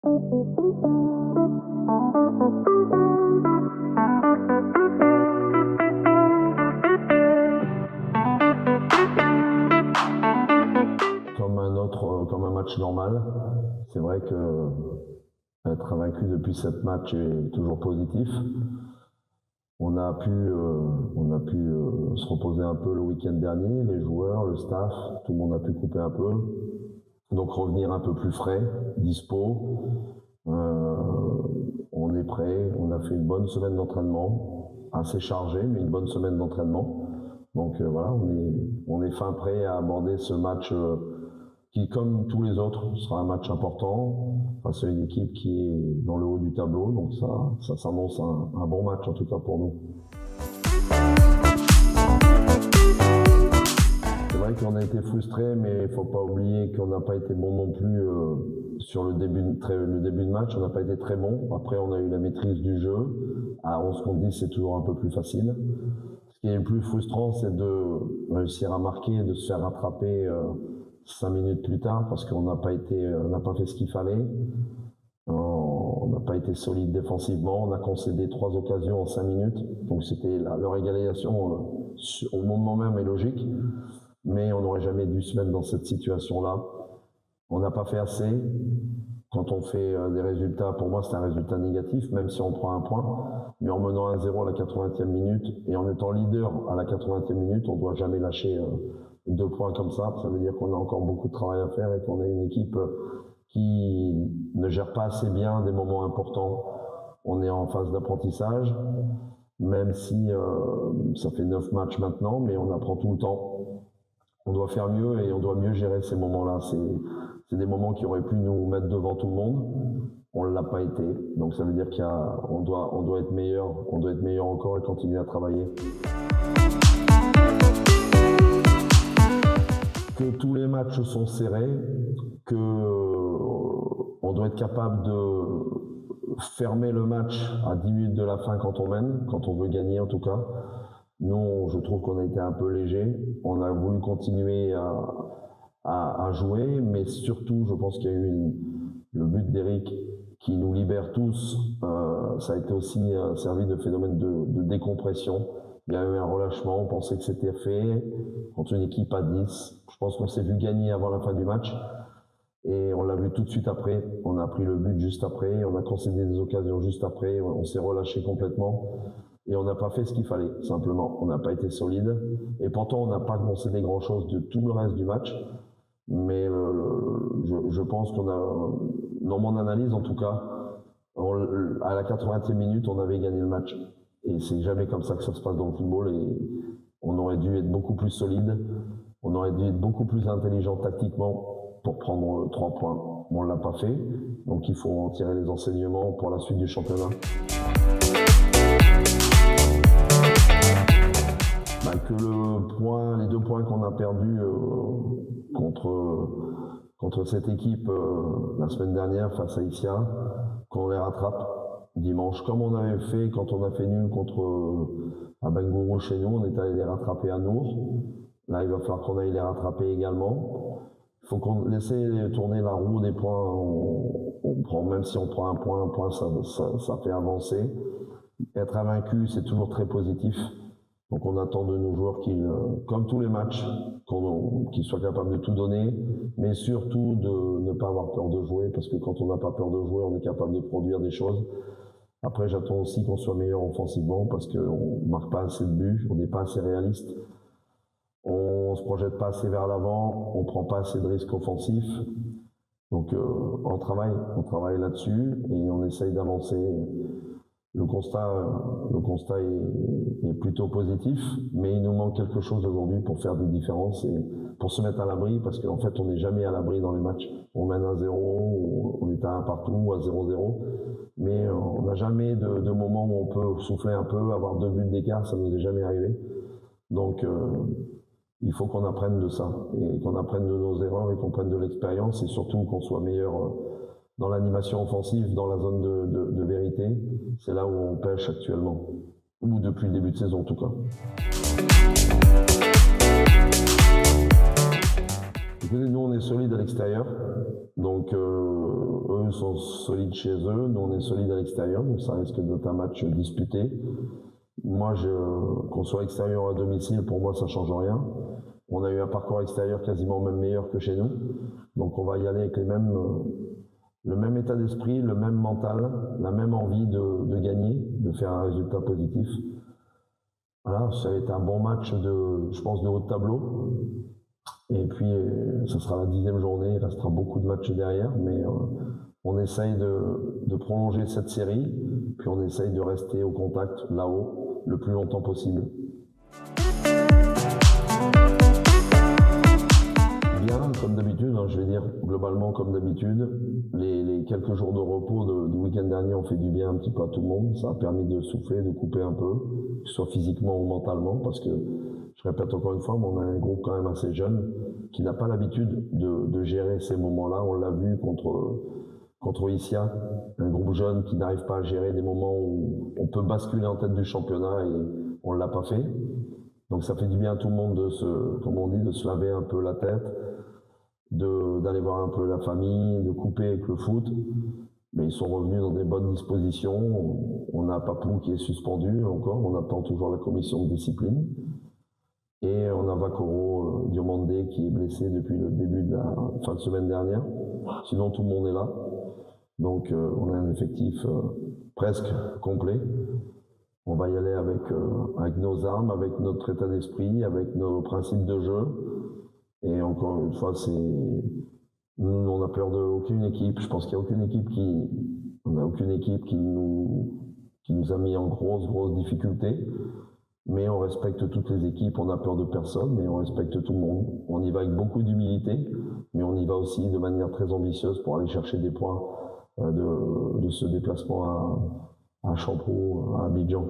Comme un match normal. C'est vrai que être vaincu depuis 7 matchs est toujours positif. On a pu se reposer un peu le week-end dernier, les joueurs, le staff, tout le monde a pu couper un peu. Donc revenir un peu plus frais, dispo. On est prêt, on a fait une bonne semaine d'entraînement, assez chargée, mais une bonne semaine d'entraînement. Donc voilà, on est fin prêt à aborder ce match qui, comme tous les autres, sera un match important face à une équipe qui est dans le haut du tableau. Donc ça s'annonce un bon match, en tout cas pour nous. C'est vrai qu'on a été frustrés, mais il ne faut pas oublier qu'on n'a pas été bon non plus sur le début de match. On n'a pas été très bon. Après, on a eu la maîtrise du jeu. À 11 contre 10, c'est toujours un peu plus facile. Ce qui est le plus frustrant, c'est de réussir à marquer, de se faire rattraper 5 minutes plus tard, parce qu'on n'a pas fait ce qu'il fallait. On n'a pas été solide défensivement. On a concédé 3 occasions en 5 minutes. Donc c'était leur égalisation au moment même est logique. Mais on n'aurait jamais dû se mettre dans cette situation-là. On n'a pas fait assez. Quand on fait des résultats, pour moi c'est un résultat négatif, même si on prend un point. Mais en menant 1-0 à la 80e minute et en étant leader à la 80e minute, on ne doit jamais lâcher 2 points comme ça. Ça veut dire qu'on a encore beaucoup de travail à faire et qu'on a une équipe qui ne gère pas assez bien des moments importants. On est en phase d'apprentissage, même si ça fait 9 matchs maintenant, mais on apprend tout le temps. On doit faire mieux et on doit mieux gérer ces moments-là. C'est des moments qui auraient pu nous mettre devant tout le monde. On ne l'a pas été. Donc ça veut dire qu'on doit être meilleur. On doit être meilleur encore et continuer à travailler. Que tous les matchs sont serrés, qu'on doit être capable de fermer le match à 10 minutes de la fin quand on mène, quand on veut gagner en tout cas. Nous, je trouve qu'on a été un peu léger. On a voulu continuer à jouer, mais surtout, je pense qu'il y a eu le but d'Eric qui nous libère tous. Ça a été aussi servi de phénomène de décompression. Il y a eu un relâchement, on pensait que c'était fait contre une équipe à 10. Je pense qu'on s'est vu gagner avant la fin du match et on l'a vu tout de suite après. On a pris le but juste après, on a concédé des occasions juste après, on s'est relâché complètement et on n'a pas fait ce qu'il fallait, simplement. On n'a pas été solide et pourtant on n'a pas concédé grand-chose de tout le reste du match. Mais je pense qu'on a, dans mon analyse en tout cas, à la 80e minute, on avait gagné le match. Et c'est jamais comme ça que ça se passe dans le football et on aurait dû être beaucoup plus solide, on aurait dû être beaucoup plus intelligent tactiquement pour prendre 3 points. On ne l'a pas fait, donc il faut en tirer les enseignements pour la suite du championnat. Que les 2 points qu'on a perdus contre cette équipe la semaine dernière face à Issia, qu'on les rattrape dimanche, comme on avait fait quand on a fait nul à Bengourou chez nous, on est allé les rattraper à Nour. Là, il va falloir qu'on aille les rattraper également. Il faut qu'on laisse tourner la roue des points. On prend, même si on prend un point, ça fait avancer. Être invaincu, c'est toujours très positif. Donc on attend de nos joueurs comme tous les matchs, qu'ils soient capables de tout donner, mais surtout de ne pas avoir peur de jouer, parce que quand on n'a pas peur de jouer, on est capable de produire des choses. Après, j'attends aussi qu'on soit meilleur offensivement, parce qu'on ne marque pas assez de buts, on n'est pas assez réaliste, on ne se projette pas assez vers l'avant, on ne prend pas assez de risques offensifs. Donc on travaille là-dessus et on essaye d'avancer. Le constat est plutôt positif, mais il nous manque quelque chose aujourd'hui pour faire des différences et pour se mettre à l'abri, parce qu'en fait, on n'est jamais à l'abri dans les matchs. On mène 1-0, on est à 1 partout, ou à 0-0, mais on n'a jamais de moment où on peut souffler un peu, avoir 2 buts d'écart, ça ne nous est jamais arrivé. Donc, il faut qu'on apprenne de ça, et qu'on apprenne de nos erreurs, et qu'on prenne de l'expérience, et surtout qu'on soit meilleur dans l'animation offensive, dans la zone de vérité. C'est là où on pêche actuellement, ou depuis le début de saison en tout cas. Écoutez, nous on est solides à l'extérieur, donc eux sont solides chez eux, nous on est solides à l'extérieur, donc ça risque d'être un match disputé. Moi, qu'on soit extérieur ou à domicile, pour moi ça ne change rien. On a eu un parcours extérieur quasiment même meilleur que chez nous, donc on va y aller avec le même état d'esprit, le même mental, la même envie de gagner, de faire un résultat positif. Voilà, ça va être un bon match je pense, de haut de tableau. Et puis, ce sera la 10e journée, il restera beaucoup de matchs derrière, mais on essaye de prolonger cette série, puis on essaye de rester au contact, là-haut, le plus longtemps possible. Bien, comme d'habitude, hein, je vais dire globalement comme d'habitude, les quelques jours de repos du week-end dernier ont fait du bien un petit peu à tout le monde, ça a permis de souffler, de couper un peu, que ce soit physiquement ou mentalement, parce que, je répète encore une fois, mais on a un groupe quand même assez jeune qui n'a pas l'habitude de gérer ces moments-là. On l'a vu contre Issia, un groupe jeune qui n'arrive pas à gérer des moments où on peut basculer en tête du championnat et on ne l'a pas fait. Donc ça fait du bien à tout le monde comme on dit, de se laver un peu la tête, d'aller voir un peu la famille, de couper avec le foot. Mais ils sont revenus dans des bonnes dispositions. On a Papou qui est suspendu encore, on attend toujours la commission de discipline. Et on a Vakoro Diomandé qui est blessé depuis le début de la fin de semaine dernière. Sinon, tout le monde est là. Donc, on a un effectif presque complet. On va y aller avec nos armes, avec notre état d'esprit, avec nos principes de jeu. Et encore une fois, nous, on n'a peur d'aucune équipe. Je pense qu'il n'y a aucune équipe qui nous a mis en grosse difficulté. Mais on respecte toutes les équipes, on n'a peur de personne, mais on respecte tout le monde. On y va avec beaucoup d'humilité, mais on y va aussi de manière très ambitieuse pour aller chercher des points de ce déplacement à Champeaux, à Abidjan.